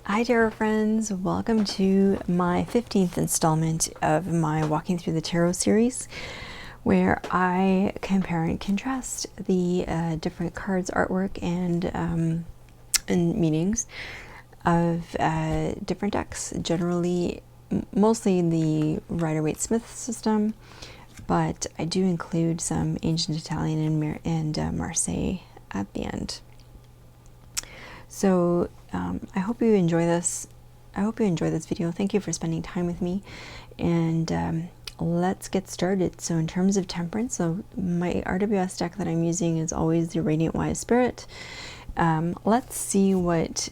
Hi tarot friends, welcome to my 15th installment of my Walking Through the Tarot series, where I compare and contrast the different cards, artwork, and meanings of different decks, generally mostly in the Rider-Waite-Smith system, but I do include some Ancient Italian and Marseilles at the end. So I hope you enjoy this. I hope you enjoy this video. Thank you for spending time with me, and let's get started. So in terms of temperance, so my RWS deck that I'm using is always the Radiant Wise Spirit. Let's see what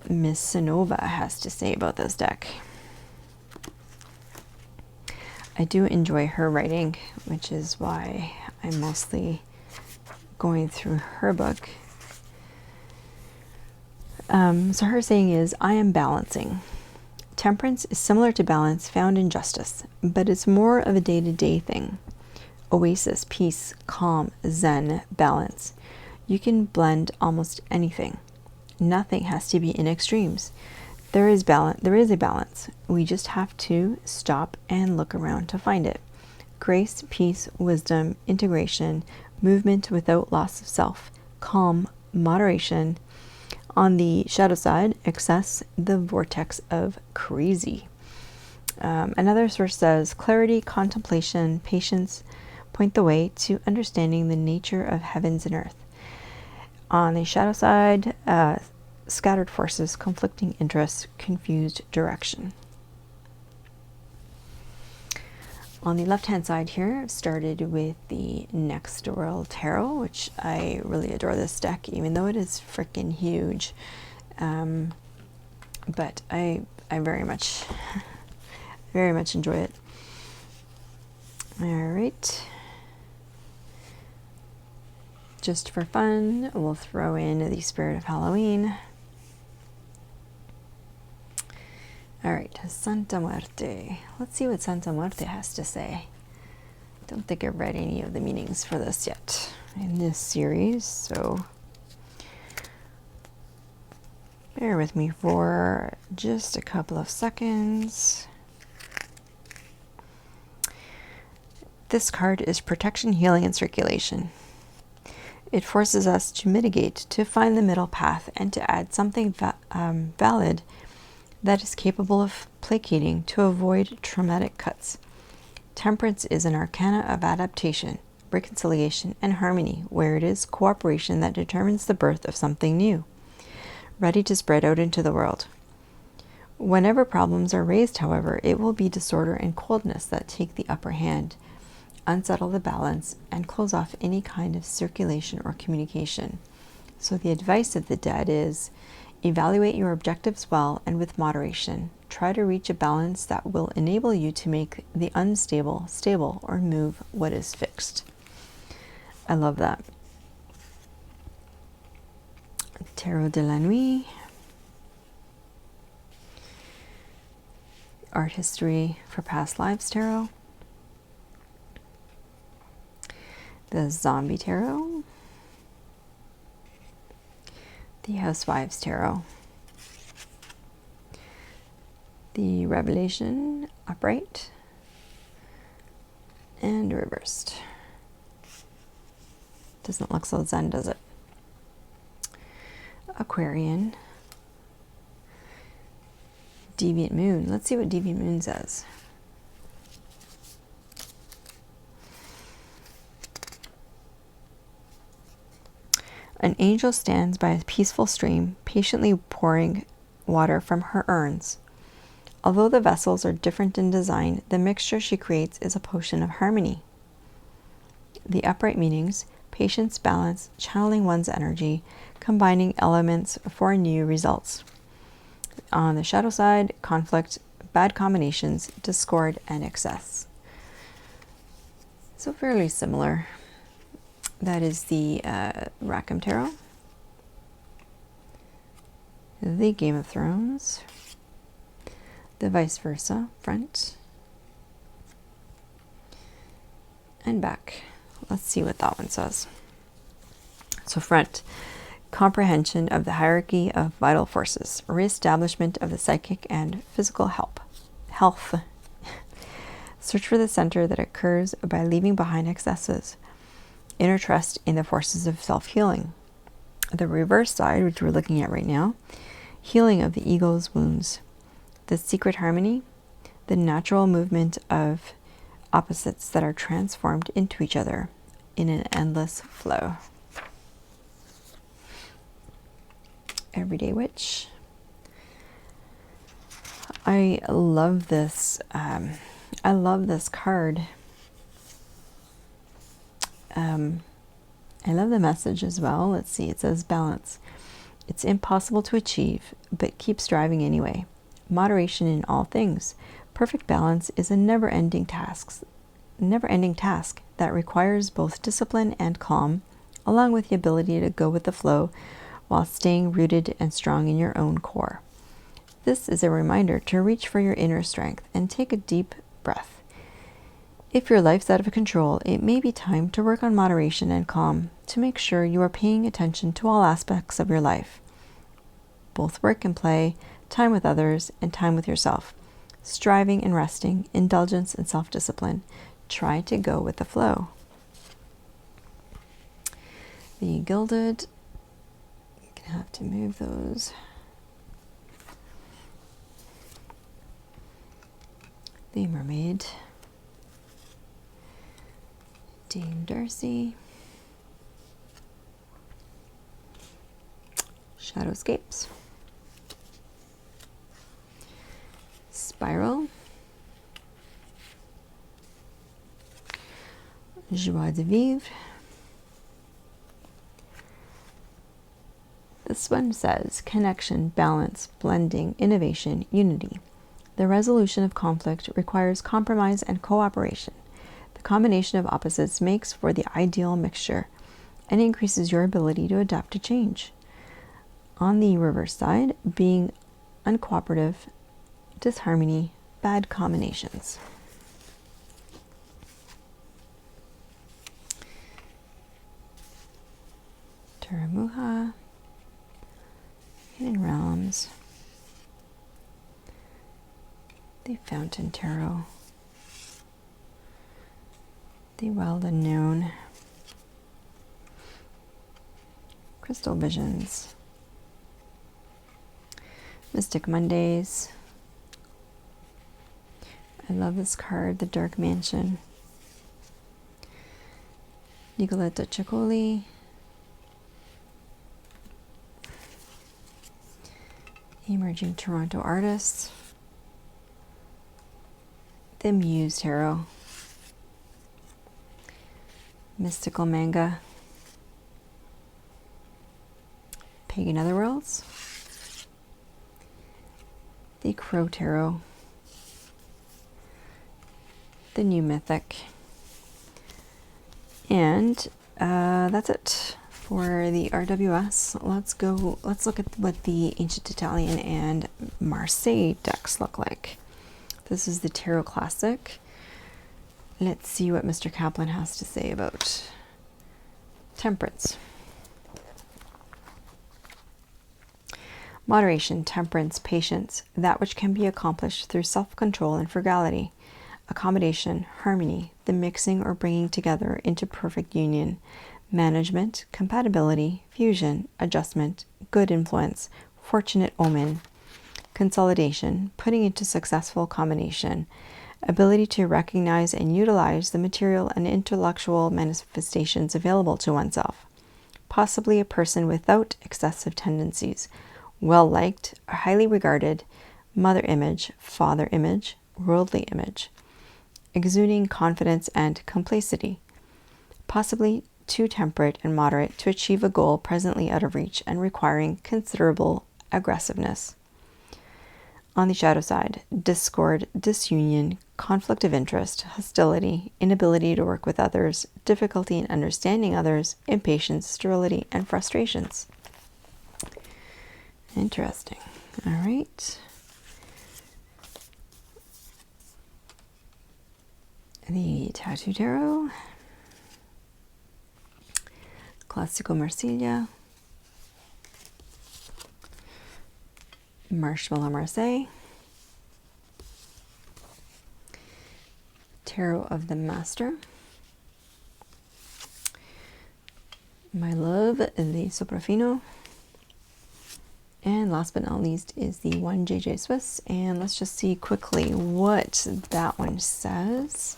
Miss Sonova has to say about this deck. I do enjoy her writing, which is why I'm mostly going through her book. So her saying is, I am balancing. Temperance is similar to balance found in justice, but it's more of a day-to-day thing. Oasis, peace, calm, zen, balance. You can blend almost anything. Nothing has to be in extremes. There is a balance. We just have to stop and look around to find it. Grace, peace, wisdom, integration, movement without loss of self, calm, moderation. On the shadow side, excess, the vortex of crazy. Another source says, clarity, contemplation, patience point the way to understanding the nature of heavens and earth. On the shadow side, scattered forces, conflicting interests, confused direction. On the left-hand side here, I've started with the Next World Tarot, which I really adore this deck, even though it is freaking huge. But I very much enjoy it. All right. Just for fun, we'll throw in the Spirit of Halloween. All right, Santa Muerte. Let's see what Santa Muerte has to say. Don't think I've read any of the meanings for this yet in this series, so bear with me for just a couple of seconds. This card is protection, healing, and circulation. It forces us to mitigate, to find the middle path, and to add something valid that is capable of placating to avoid traumatic cuts. Temperance is an arcana of adaptation, reconciliation, and harmony, where it is cooperation that determines the birth of something new, ready to spread out into the world. Whenever problems are raised, however, it will be disorder and coldness that take the upper hand, unsettle the balance, and close off any kind of circulation or communication. So the advice of the dead is, evaluate your objectives well and with moderation. Try to reach a balance that will enable you to make the unstable stable or move what is fixed. I love that. Tarot de la Nuit. Art History for Past Lives Tarot. The Zombie Tarot. The Housewives Tarot. The Revelation upright and reversed. Doesn't look so zen, does it? Aquarian. Deviant Moon. Let's see what Deviant Moon says. An angel stands by a peaceful stream, patiently pouring water from her urns. Although the vessels are different in design, the mixture she creates is a potion of harmony. The upright meanings: patience, balance, channeling one's energy, combining elements for new results. On the shadow side, conflict, bad combinations, discord, and excess. So fairly similar. That is the Rackham Tarot, the Game of Thrones, the Vice Versa front, and back. Let's see what that one says. So front, comprehension of the hierarchy of vital forces, reestablishment of the psychic and physical health. Search for the center that occurs by leaving behind excesses. Inner trust in the forces of self-healing. The reverse side, which we're looking at right now, healing of the ego's wounds. The secret harmony, the natural movement of opposites that are transformed into each other in an endless flow. Everyday Witch. I love this. I love this card. I love the message as well. Let's see. It says balance. It's impossible to achieve, but keep striving anyway. Moderation in all things. Perfect balance is a never-ending task that requires both discipline and calm, along with the ability to go with the flow while staying rooted and strong in your own core. This is a reminder to reach for your inner strength and take a deep breath. If your life's out of control, it may be time to work on moderation and calm to make sure you are paying attention to all aspects of your life, both work and play, time with others, and time with yourself. Striving and resting, indulgence and self-discipline. Try to go with the flow. The Gilded, you're going to have to move those. The Mermaid. Dame Darcy. Shadowscapes. Spiral. Joie de vivre. This one says connection, balance, blending, innovation, unity. The resolution of conflict requires compromise and cooperation. The combination of opposites makes for the ideal mixture and increases your ability to adapt to change. On the reverse side, being uncooperative, disharmony, bad combinations. Turamuha, Hidden Realms, the Fountain Tarot, the Wild Unknown, Crystal Visions, Mystic Mondays. I love this card, the Dark Mansion, Nicoletta Ciccoli, Emerging Toronto Artists, the Muse Tarot, Mystical Manga, Pagan Otherworlds, the Crow Tarot, the New Mythic, and that's it for the RWS. Let's look at what the Ancient Italian and Marseilles decks look like. This is the Tarot Classic. Let's see what Mr. Kaplan has to say about temperance. Moderation, temperance, patience, that which can be accomplished through self-control and frugality. Accommodation, harmony, the mixing or bringing together into perfect union. Management, compatibility, fusion, adjustment, good influence, fortunate omen. Consolidation, putting into successful combination. Ability to recognize and utilize the material and intellectual manifestations available to oneself. Possibly a person without excessive tendencies. Well liked, highly regarded, mother image, father image, worldly image. Exuding confidence and complacency. Possibly too temperate and moderate to achieve a goal presently out of reach and requiring considerable aggressiveness. On the shadow side, discord, disunion, conflict of interest, hostility, inability to work with others, difficulty in understanding others, impatience, sterility, and frustrations. Interesting. All right. The Tattoo Tarot, Classico Marsiglia, Marshmallow Marseille, Tarot of the Master, My Love, the Soprafino, and last but not least is the one JJ Swiss. And let's just see quickly what that one says.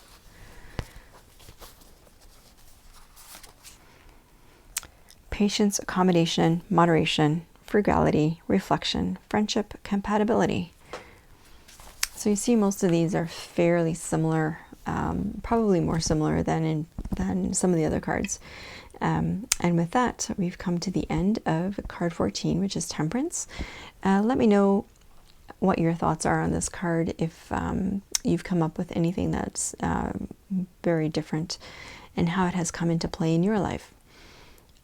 Patience, accommodation, moderation, frugality, reflection, friendship, compatibility. So you see most of these are fairly similar, probably more similar than some of the other cards. And with that, we've come to the end of card 14, which is Temperance. Let me know what your thoughts are on this card, if you've come up with anything that's very different, and how it has come into play in your life.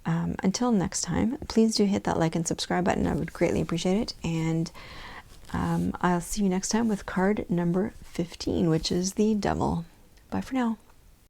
Until next time, please do hit that like and subscribe button. I would greatly appreciate it. And I'll see you next time with card number 15, which is the Devil. Bye for now.